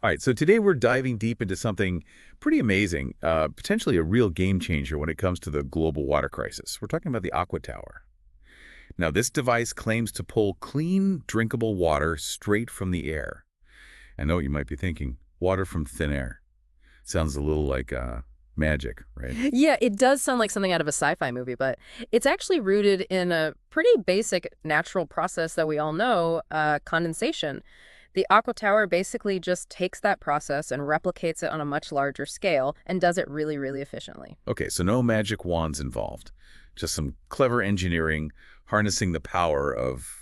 All right, so today we're diving deep into something pretty amazing, potentially a real game changer when it comes to the global water crisis. We're talking about the Aqua Tower. Now, this device claims to pull clean, drinkable water straight from the air. I know what you might be thinking, water from thin air. Sounds a little like magic, right? Yeah, it does sound like something out of a sci-fi movie, but it's actually rooted in a pretty basic natural process that we all know, condensation. The Aqua Tower basically just takes that process and replicates it on a much larger scale and does it really, really efficiently. Okay, so no magic wands involved, just some clever engineering harnessing the power of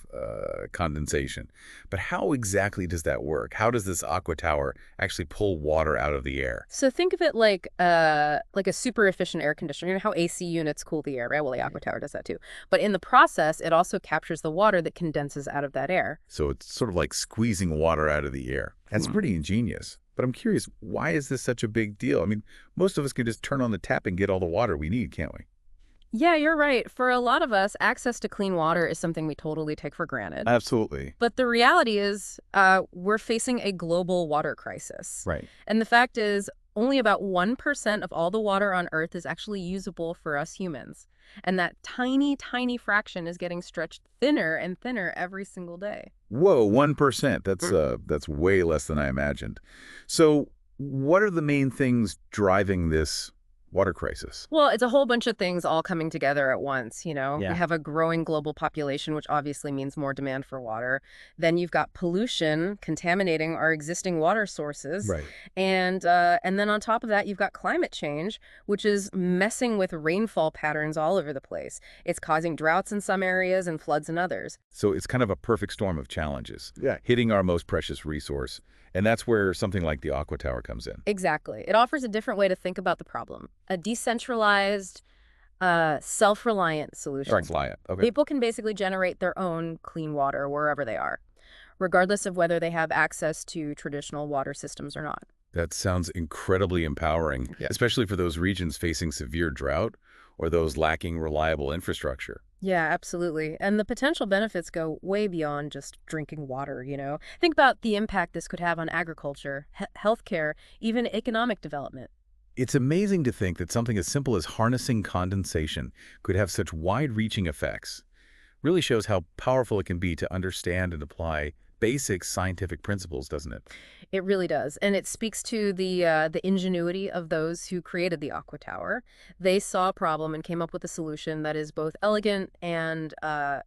condensation. But how exactly does that work? How does this Aqua Tower actually pull water out of the air? So think of it like a super efficient air conditioner. You know how AC units cool the air, right? Well, the Aqua Tower does that too. But in the process, it also captures the water that condenses out of that air. So it's sort of like squeezing water out of the air. That's pretty ingenious. But I'm curious, why is this such a big deal? I mean, most of us can just turn on the tap and get all the water we need, can't we? Yeah, you're right. For a lot of us, access to clean water is something we totally take for granted. Absolutely. But the reality is, we're facing a global water crisis. Right. And the fact is, only about 1% of all the water on Earth is actually usable for us humans. And that tiny, tiny fraction is getting stretched thinner and thinner every single day. Whoa, 1%. That's way less than I imagined. So what are the main things driving this water crisis? Well, it's a whole bunch of things all coming together at once, you know? We Yeah. have a growing global population, which obviously means more demand for water. Then you've got pollution contaminating our existing water sources. Right. And then on top of that, you've got climate change, which is messing with rainfall patterns all over the place. It's causing droughts in some areas and floods in others. So it's kind of a perfect storm of challenges, Yeah. hitting our most precious resource. And that's where something like the Aqua Tower comes in. Exactly. It offers a different way to think about the problem, a decentralized, self-reliant solution. All right, fly it. Okay. People can basically generate their own clean water wherever they are, regardless of whether they have access to traditional water systems or not. That sounds incredibly empowering, Yeah. especially for those regions facing severe drought or those lacking reliable infrastructure. Yeah, absolutely. And the potential benefits go way beyond just drinking water, you know? Think about the impact this could have on agriculture, healthcare, even economic development. It's amazing to think that something as simple as harnessing condensation could have such wide-reaching effects. Really shows how powerful it can be to understand and apply basic scientific principles, doesn't it? It really does, and it speaks to the ingenuity of those who created the Aqua Tower. They saw a problem and came up with a solution that is both elegant and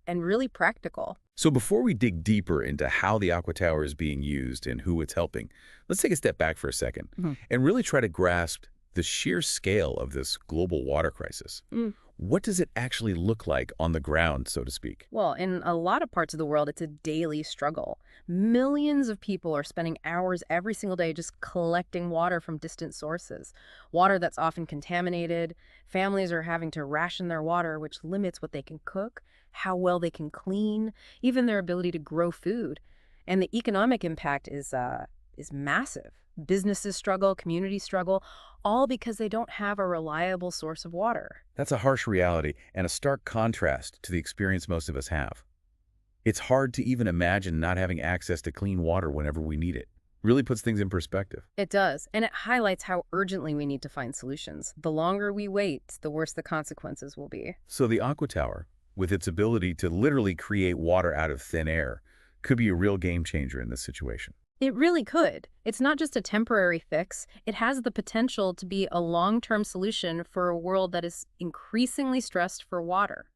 really practical. So before we dig deeper into how the Aqua Tower is being used and who it's helping, let's take a step back for a second and really try to grasp the sheer scale of this global water crisis. Mm. What does it actually look like on the ground, so to speak? Well, in a lot of parts of the world, it's a daily struggle. Millions of people are spending hours every single day just collecting water from distant sources. Water that's often contaminated. Families are having to ration their water, which limits what they can cook, how well they can clean, even their ability to grow food. And the economic impact is massive. Businesses struggle, communities struggle, all because they don't have a reliable source of water. That's a harsh reality and a stark contrast to the experience most of us have. It's hard to even imagine not having access to clean water whenever we need it. Really puts things in perspective. It does, and it highlights how urgently we need to find solutions. The longer we wait, the worse the consequences will be. So the Aqua Tower, with its ability to literally create water out of thin air, could be a real game changer in this situation. It really could. It's not just a temporary fix. It has the potential to be a long-term solution for a world that is increasingly stressed for water.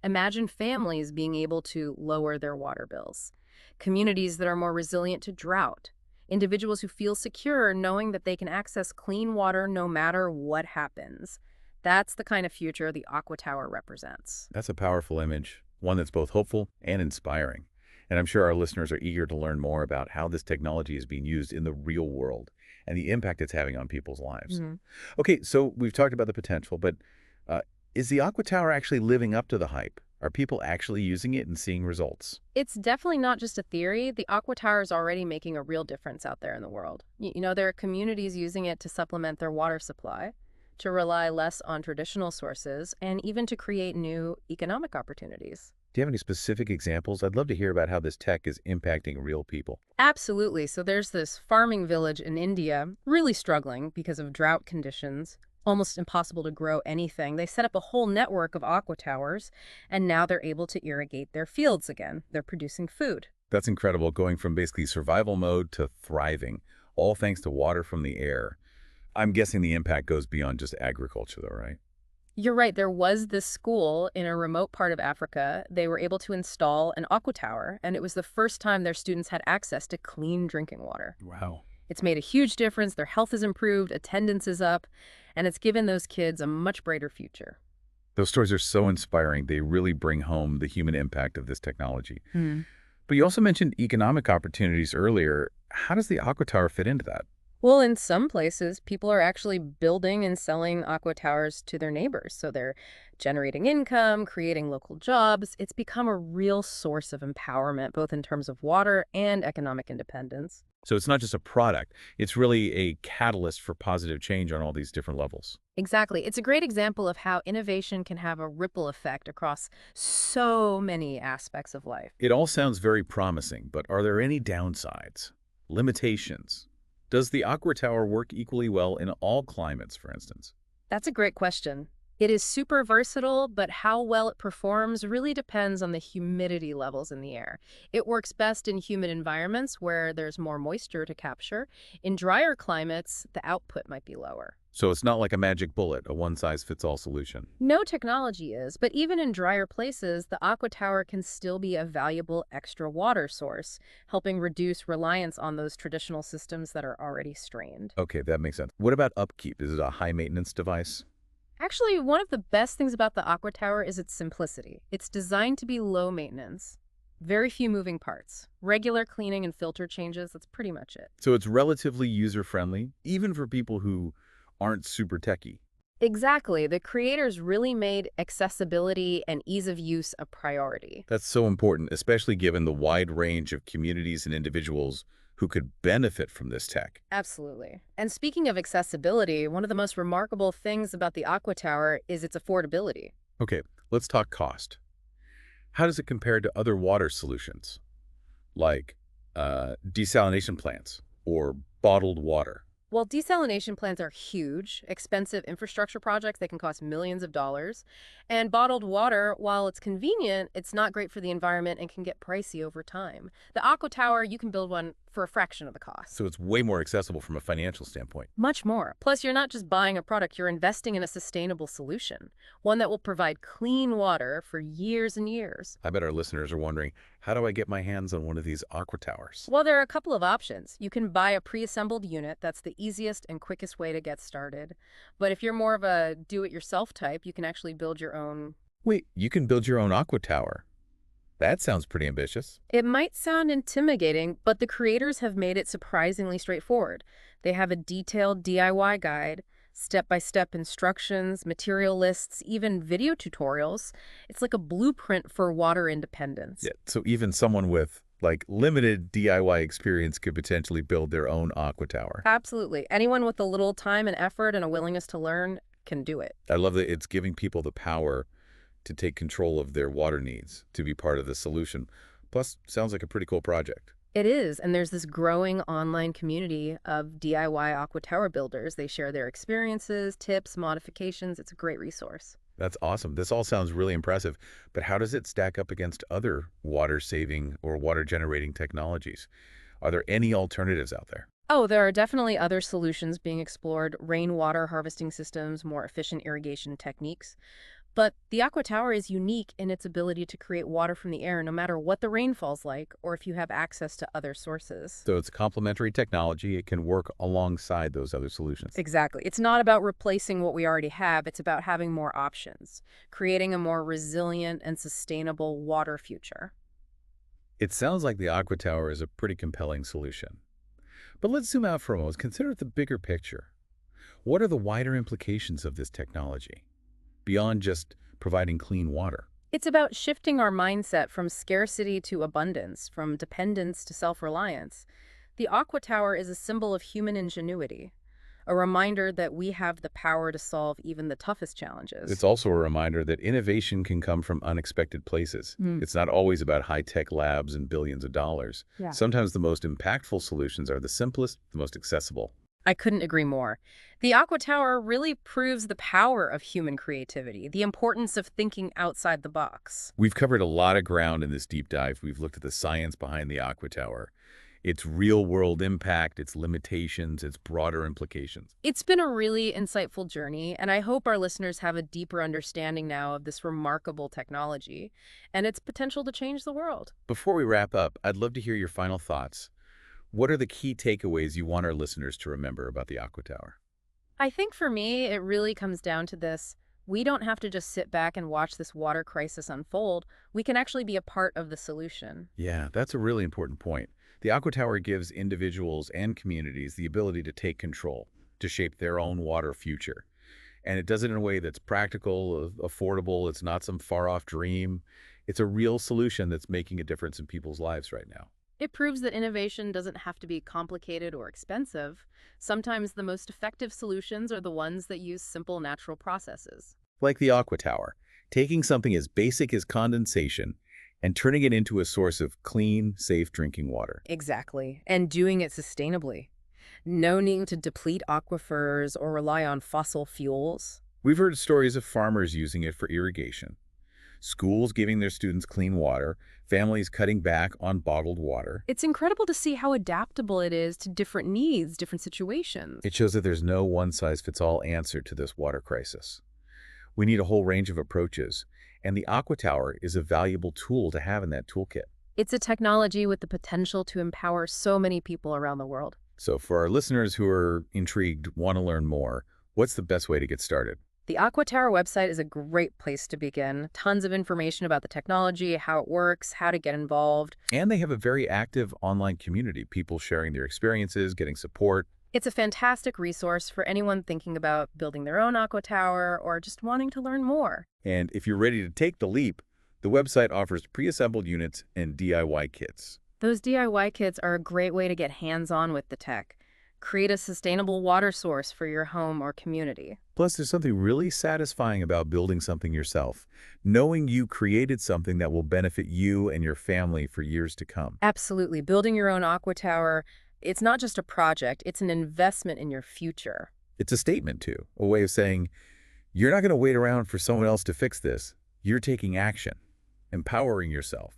Imagine families being able to lower their water bills, communities that are more resilient to drought, individuals who feel secure knowing that they can access clean water no matter what happens. That's the kind of future the Aqua Tower represents. That's a powerful image, one that's both hopeful and inspiring. And I'm sure our listeners are eager to learn more about how this technology is being used in the real world and the impact it's having on people's lives. Okay, so we've talked about the potential, but is the Aqua Tower actually living up to the hype? Are people actually using it and seeing results? It's definitely not just a theory. The Aqua Tower is already making a real difference out there in the world. You know, there are communities using it to supplement their water supply, to rely less on traditional sources, and even to create new economic opportunities. Do you have any specific examples? I'd love to hear about how this tech is impacting real people. Absolutely. So there's this farming village in India really struggling because of drought conditions. Almost impossible to grow anything. They set up a whole network of aqua towers, and now they're able to irrigate their fields again. They're producing food. That's incredible, going from basically survival mode to thriving, all thanks to water from the air. I'm guessing the impact goes beyond just agriculture, though, right? You're right. There was this school in a remote part of Africa. They were able to install an aqua tower, and it was the first time their students had access to clean drinking water. Wow. It's made a huge difference. Their health is improved, attendance is up, and it's given those kids a much brighter future. Those stories are so inspiring. They really bring home the human impact of this technology. But you also mentioned economic opportunities earlier. How does the Aqua Tower fit into that? Well, in some places, people are actually building and selling aqua towers to their neighbors. So they're generating income, creating local jobs. It's become a real source of empowerment, both in terms of water and economic independence. So it's not just a product. It's really a catalyst for positive change on all these different levels. Exactly. It's a great example of how innovation can have a ripple effect across so many aspects of life. It all sounds very promising, but are there any downsides? Limitations? Does the Aqua Tower work equally well in all climates, for instance? That's a great question. It is super versatile, but how well it performs really depends on the humidity levels in the air. It works best in humid environments where there's more moisture to capture. In drier climates, the output might be lower. So it's not like a magic bullet, a one-size-fits-all solution. No technology is, but even in drier places, the aqua tower can still be a valuable extra water source, helping reduce reliance on those traditional systems that are already strained. Okay, that makes sense. What about upkeep? Is it a high-maintenance device? Actually, one of the best things about the aqua tower is its simplicity. It's designed to be low maintenance. Very few moving parts. Regular cleaning and filter changes, that's pretty much it. So it's relatively user-friendly, even for people who aren't super techy. Exactly. The creators really made accessibility and ease of use a priority. That's so important, especially given the wide range of communities and individuals who could benefit from this tech. Absolutely. And speaking of accessibility, one of the most remarkable things about the Aqua Tower is its affordability. Okay, let's talk cost. How does it compare to other water solutions, like desalination plants or bottled water? While desalination plants are huge, expensive infrastructure projects that can cost millions of dollars, and bottled water, while it's convenient, it's not great for the environment and can get pricey over time. The Aqua Tower, you can build one for a fraction of the cost. So it's way more accessible from a financial standpoint. Much more. Plus, you're not just buying a product, you're investing in a sustainable solution, one that will provide clean water for years and years. I bet our listeners are wondering, how do I get my hands on one of these Aqua Towers? Well, there are a couple of options. You can buy a pre-assembled unit. That's the easiest and quickest way to get started. But if you're more of a do-it-yourself type, you can actually build your own. Wait, you can build your own Aqua Tower. That sounds pretty ambitious. It might sound intimidating, but the creators have made it surprisingly straightforward. They have a detailed DIY guide, step-by-step instructions, material lists, even video tutorials. It's like a blueprint for water independence. Yeah, so even someone with like limited DIY experience could potentially build their own Aqua Tower. Absolutely. Anyone with a little time and effort and a willingness to learn can do it. I love that it's giving people the power to take control of their water needs, to be part of the solution. Plus, sounds like a pretty cool project. It is, and there's this growing online community of DIY aqua tower builders. They share their experiences, tips, modifications. It's a great resource. That's awesome. This all sounds really impressive, but how does it stack up against other water-saving or water-generating technologies? Are there any alternatives out there? Oh, there are definitely other solutions being explored, rainwater harvesting systems, more efficient irrigation techniques. But the Aqua Tower is unique in its ability to create water from the air no matter what the rainfall's like or if you have access to other sources. So it's complementary technology. It can work alongside those other solutions. Exactly. It's not about replacing what we already have. It's about having more options, creating a more resilient and sustainable water future. It sounds like the Aqua Tower is a pretty compelling solution. But let's zoom out for a moment. Consider the bigger picture. What are the wider implications of this technology, beyond just providing clean water? It's about shifting our mindset from scarcity to abundance, from dependence to self-reliance. The Aqua Tower is a symbol of human ingenuity, a reminder that we have the power to solve even the toughest It's challenges. also a reminder that innovation can come from unexpected places. Mm. It's not always about high-tech labs and billions of dollars. Yeah. Sometimes the most impactful solutions are the simplest, the most accessible. I couldn't agree more. The Aqua Tower really proves the power of human creativity, the importance of thinking outside the box. We've covered a lot of ground in this deep dive. We've looked at the science behind the Aqua Tower, its real-world impact, its limitations, its broader implications. It's been a really insightful journey, and I hope our listeners have a deeper understanding now of this remarkable technology and its potential to change the world. Before we wrap up, I'd love to hear your final thoughts. What are the key takeaways you want our listeners to remember about the Aqua Tower? I think for me, it really comes down to this. We don't have to just sit back and watch this water crisis unfold. We can actually be a part of the solution. Yeah, that's a really important point. The Aqua Tower gives individuals and communities the ability to take control, to shape their own water future. And it does it in a way that's practical, affordable. It's not some far-off dream. It's a real solution that's making a difference in people's lives right now. It proves that innovation doesn't have to be complicated or expensive. Sometimes the most effective solutions are the ones that use simple natural processes. Like the Aqua Tower, taking something as basic as condensation and turning it into a source of clean, safe drinking water. Exactly. And doing it sustainably. No need to deplete aquifers or rely on fossil fuels. We've heard stories of farmers using it for irrigation, schools giving their students clean water, families cutting back on bottled water. It's incredible to see how adaptable it is to different needs, different situations. It shows that there's no one-size-fits-all answer to this water crisis. We need a whole range of approaches, and the Aqua Tower is a valuable tool to have in that toolkit. It's a technology with the potential to empower so many people around the world. So for our listeners who are intrigued, want to learn more, what's the best way to get started? The Aqua Tower website is a great place to begin. Tons of information about the technology, how it works, how to get involved. And they have a very active online community, people sharing their experiences, getting support. It's a fantastic resource for anyone thinking about building their own Aqua Tower or just wanting to learn more. And if you're ready to take the leap, the website offers pre-assembled units and DIY kits. Those DIY kits are a great way to get hands-on with the tech. Create a sustainable water source for your home or community. Plus, there's something really satisfying about building something yourself, knowing you created something that will benefit you and your family for years to come. Absolutely. Building your own Aqua Tower, it's not just a project, it's an investment in your future. It's a statement, too, a way of saying, you're not going to wait around for someone else to fix this. You're taking action, empowering yourself.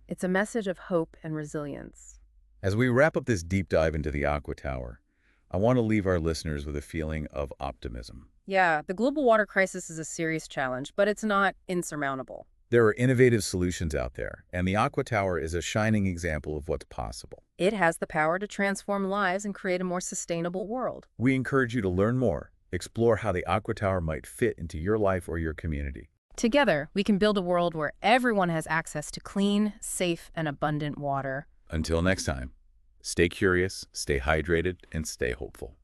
It's a message of hope and resilience. As we wrap up this deep dive into the Aqua Tower, I want to leave our listeners with a feeling of optimism. Yeah, the global water crisis is a serious challenge, but it's not insurmountable. There are innovative solutions out there, and the Aqua Tower is a shining example of what's possible. It has the power to transform lives and create a more sustainable world. We encourage you to learn more, explore how the Aqua Tower might fit into your life or your community. Together, we can build a world where everyone has access to clean, safe, and abundant water. Until next time, stay curious, stay hydrated, and stay hopeful.